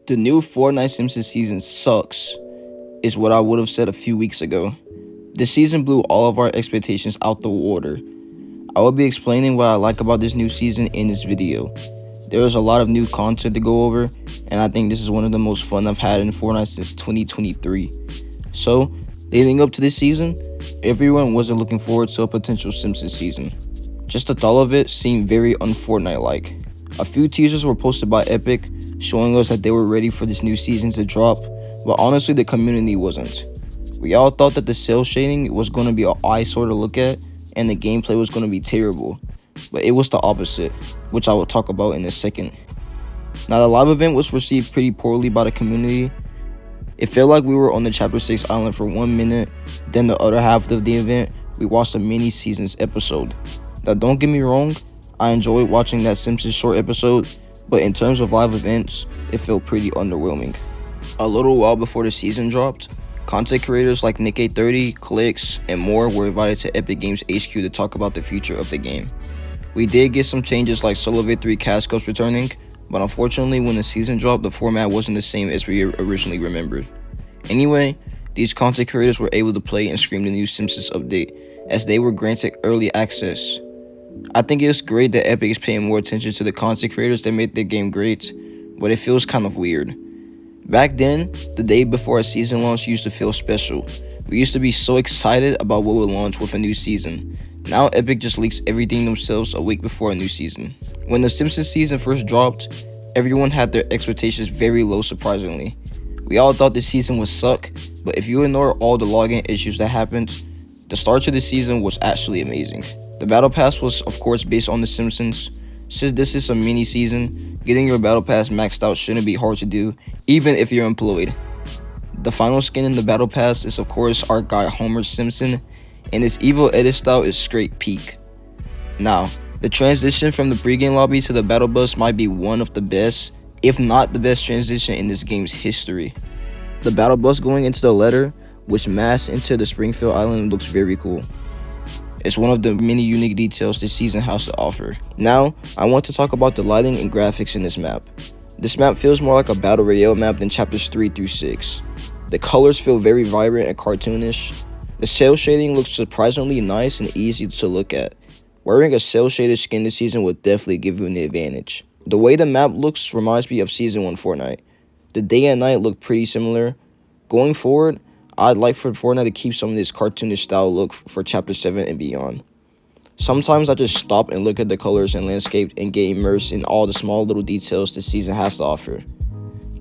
The new Fortnite Simpsons season sucks, is what I would have said a few weeks ago. This season blew all of our expectations out the water. I will be explaining what I like about this new season in this video. There is a lot of new content to go over, and I think this is one of the most fun I've had in Fortnite since 2023. So, leading up to this season, everyone wasn't looking forward to a potential Simpsons season. Just the thought of it seemed very unfortnite-like. A few teasers were posted by Epic, showing us that they were ready for this new season to drop, but honestly the community wasn't. We all thought that the cel-shading was going to be an eyesore to look at, and the gameplay was going to be terrible, but it was the opposite, which I will talk about in a second. Now, the live event was received pretty poorly by the community. It felt like we were on the Chapter 6 island for 1 minute, then the other half of the event, we watched a mini-seasons episode. Now, don't get me wrong, I enjoyed watching that Simpsons short episode, but in terms of live events, it felt pretty underwhelming. A little while before the season dropped, content creators like Nick830, Clicks, and more were invited to Epic Games HQ to talk about the future of the game. We did get some changes like solo victory cash cups returning, but unfortunately when the season dropped, the format wasn't the same as we originally remembered. Anyway, these content creators were able to play and stream the new Simpsons update, as they were granted early access. I think it's great that Epic is paying more attention to the content creators that made their game great, but it feels kind of weird. Back then, the day before a season launch used to feel special. We used to be so excited about what would launch with a new season. Now Epic just leaks everything themselves a week before a new season. When the Simpsons season first dropped, everyone had their expectations very low, surprisingly. We all thought this season would suck, but if you ignore all the login issues that happened, the start to the season was actually amazing. The battle pass was of course based on The Simpsons. Since this is a mini season, getting your battle pass maxed out shouldn't be hard to do, even if you're employed. The final skin in the battle pass is of course our guy Homer Simpson, and his evil edit style is straight peak. Now, the transition from the pregame lobby to the battle bus might be one of the best, if not the best transition in this game's history. The battle bus going into the letter, which mass into the Springfield Island, looks very cool. It's one of the many unique details this season has to offer. Now, I want to talk about the lighting and graphics in this map. This map feels more like a Battle Royale map than chapters 3 through 6. The colors feel very vibrant and cartoonish. The cel-shading looks surprisingly nice and easy to look at. Wearing a cel-shaded skin this season would definitely give you an advantage. The way the map looks reminds me of Season 1 Fortnite. The day and night look pretty similar. Going forward, I'd like for Fortnite to keep some of this cartoonish style look for Chapter 7 and beyond. Sometimes I just stop and look at the colors and landscape and get immersed in all the small little details this season has to offer.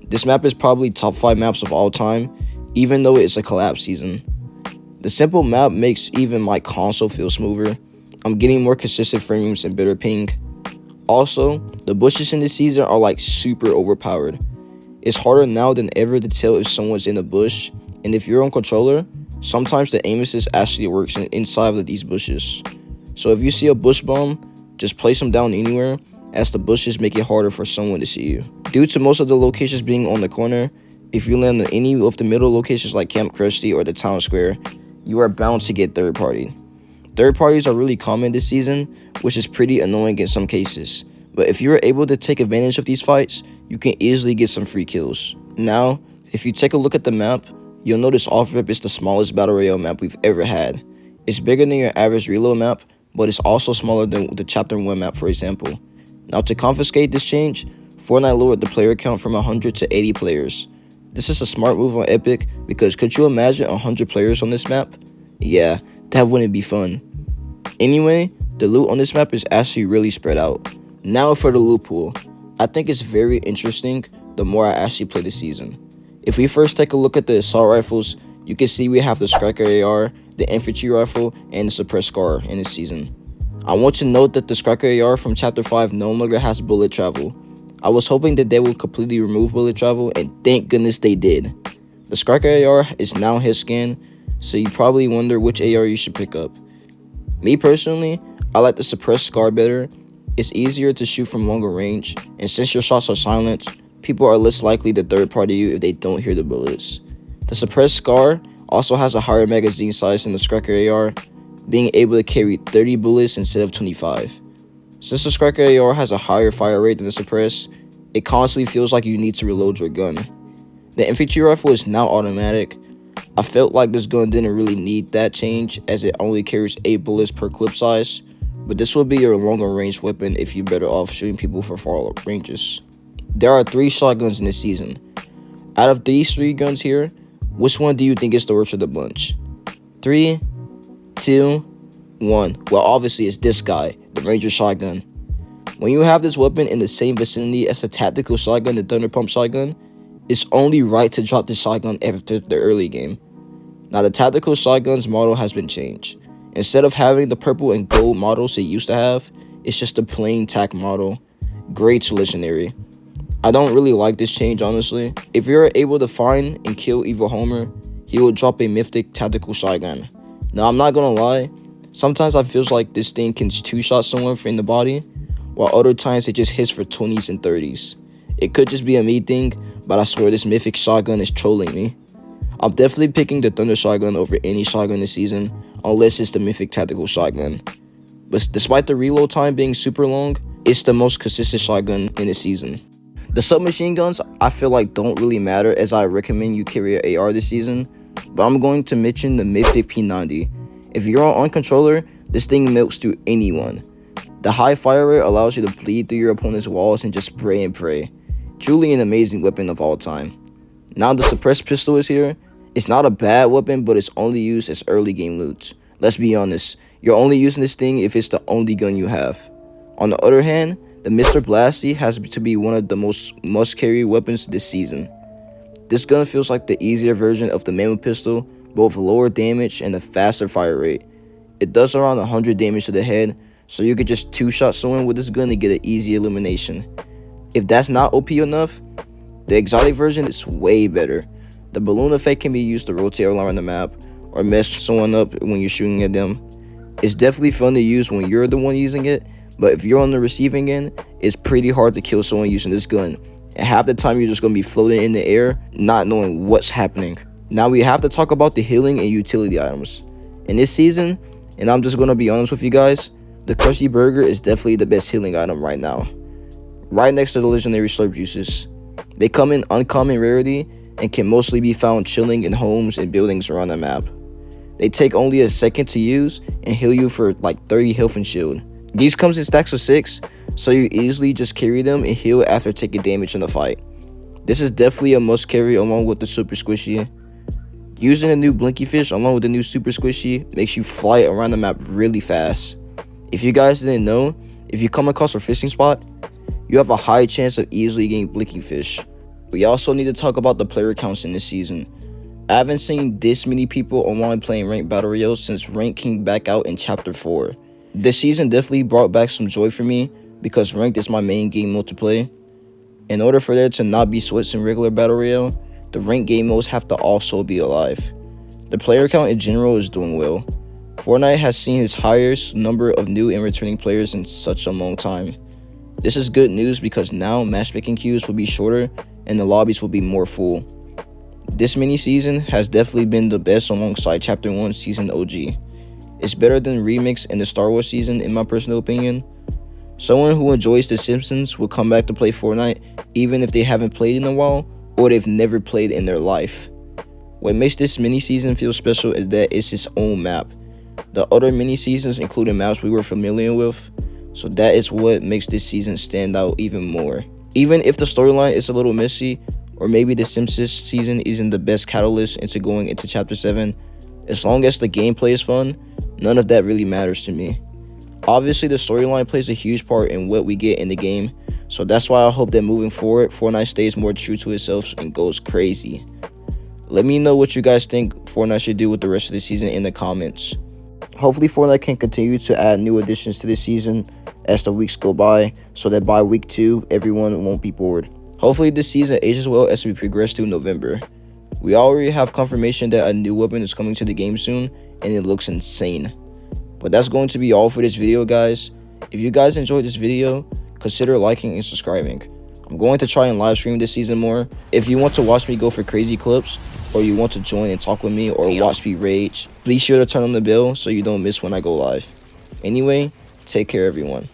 This map is probably top 5 maps of all time, even though it's a collab season. The simple map makes even my console feel smoother. I'm getting more consistent frames and better ping. Also, the bushes in this season are like super overpowered. It's harder now than ever to tell if someone's in a bush, and if you're on controller, sometimes the aim assist actually works inside of these bushes. So if you see a bush bomb, just place them down anywhere, as the bushes make it harder for someone to see you. Due to most of the locations being on the corner, if you land on any of the middle locations like Camp Krusty or the town square, you are bound to get third party. Third parties are really common this season, which is pretty annoying in some cases. But if you're able to take advantage of these fights, you can easily get some free kills. Now, if you take a look at the map, you'll notice Off-Rip is the smallest Battle Royale map we've ever had. It's bigger than your average reload map, but it's also smaller than the Chapter 1 map, for example. Now, to confiscate this change, Fortnite lowered the player count from 100 to 80 players. This is a smart move on Epic, because could you imagine 100 players on this map? Yeah, that wouldn't be fun. Anyway, the loot on this map is actually really spread out. Now for the loot pool. I think it's very interesting the more I actually play the season. If we first take a look at the assault rifles, you can see we have the Striker AR, the infantry rifle, and the suppressed scar in this season. I want to note that the Striker AR from Chapter 5 no longer has bullet travel. I was hoping that they would completely remove bullet travel, and thank goodness they did. The Striker AR is now his skin, so you probably wonder which AR you should pick up. Me personally, I like the suppressed scar better. It's easier to shoot from longer range, and since your shots are silenced, people are less likely to third party you if they don't hear the bullets. The suppressed scar also has a higher magazine size than the Striker AR, being able to carry 30 bullets instead of 25. Since the Striker AR has a higher fire rate than the suppressed, It constantly feels like you need to reload your gun. The infantry rifle is now automatic. I felt like this gun didn't really need that change as it only carries 8 bullets per clip size, but this will be your longer range weapon if you're better off shooting people for far ranges. There are 3 shotguns in this season. Out of these 3 guns here, which one do you think is the worst of the bunch? 3, 2, 1. Well, obviously it's this guy, the Ranger shotgun. When you have this weapon in the same vicinity as the tactical shotgun, the Thunder Pump shotgun, it's only right to drop this shotgun after the early game. Now the tactical shotgun's model has been changed. Instead of having the purple and gold models it used to have, it's just a plain tac model. Great to legendary. I don't really like this change, honestly. If you're able to find and kill Evil Homer, he will drop a mythic tactical shotgun. Now I'm not gonna lie, sometimes I feel like this thing can 2-shot someone in the body, while other times it just hits for 20s and 30s. It could just be a me thing, but I swear this mythic shotgun is trolling me. I'm definitely picking the Thunder shotgun over any shotgun this season, unless it's the mythic tactical shotgun. But despite the reload time being super long, it's the most consistent shotgun in the season. The submachine guns I feel like don't really matter, as I recommend you carry an AR this season, but I'm going to mention the mythic P90. If you're on controller, this thing melts through anyone. The high fire rate allows you to bleed through your opponent's walls and just spray and pray. Truly an amazing weapon of all time. Now the suppressed pistol is here. It's not a bad weapon, but it's only used as early game loot. Let's be honest, you're only using this thing if it's the only gun you have. On the other hand, the Mr. Blasty has to be one of the most must-carry weapons this season. This gun feels like the easier version of the Mammoth pistol, but with lower damage and a faster fire rate. It does around 100 damage to the head, so you could just 2-shot someone with this gun and get an easy elimination. If that's not OP enough, the exotic version is way better. The balloon effect can be used to rotate around the map or mess someone up when you're shooting at them. It's definitely fun to use when you're the one using it, but if you're on the receiving end, it's pretty hard to kill someone using this gun. And half the time you're just going to be floating in the air, not knowing what's happening. Now we have to talk about the healing and utility items. In this season, and I'm just going to be honest with you guys, the Krusty Burger is definitely the best healing item right now. Right next to the legendary slurp juices. They come in uncommon rarity and can mostly be found chilling in homes and buildings around the map. They take only a second to use and heal you for like 30 health and shield. These comes in stacks of 6, so you easily just carry them and heal after taking damage in the fight. This is definitely a must carry along with the super squishy. Using the new blinky fish along with the new super squishy makes you fly around the map really fast. If you guys didn't know, if you come across a fishing spot, you have a high chance of easily getting blinky fish. We also need to talk about the player counts in this season. I haven't seen this many people online playing ranked battle royales since rank came back out in chapter 4. This season definitely brought back some joy for me because ranked is my main game mode to play. In order for there to not be sweats in regular battle royale, the ranked game modes have to also be alive. The player count in general is doing well. Fortnite has seen its highest number of new and returning players in such a long time. This is good news because now matchmaking queues will be shorter and the lobbies will be more full. This mini season has definitely been the best alongside chapter 1 season OG. It's better than Remix and the Star Wars season in my personal opinion. Someone who enjoys The Simpsons will come back to play Fortnite even if they haven't played in a while or they've never played in their life. What makes this mini season feel special is that it's its own map. The other mini seasons included maps we were familiar with, so that is what makes this season stand out even more. Even if the storyline is a little messy, or maybe the Simpsons season isn't the best catalyst into going into chapter 7, as long as the gameplay is fun, none of that really matters to me. Obviously, the storyline plays a huge part in what we get in the game, so that's why I hope that moving forward, Fortnite stays more true to itself and goes crazy. Let me know what you guys think Fortnite should do with the rest of the season in the comments. Hopefully, Fortnite can continue to add new additions to this season as the weeks go by, so that by week 2, everyone won't be bored. Hopefully, this season ages well as we progress through November. We already have confirmation that a new weapon is coming to the game soon, and it looks insane. But that's going to be all for this video, guys. If you guys enjoyed this video, consider liking and subscribing. I'm going to try and live stream this season more. If you want to watch me go for crazy clips, or you want to join and talk with me or watch me rage, be sure to turn on the bell so you don't miss when I go live. Anyway, take care everyone.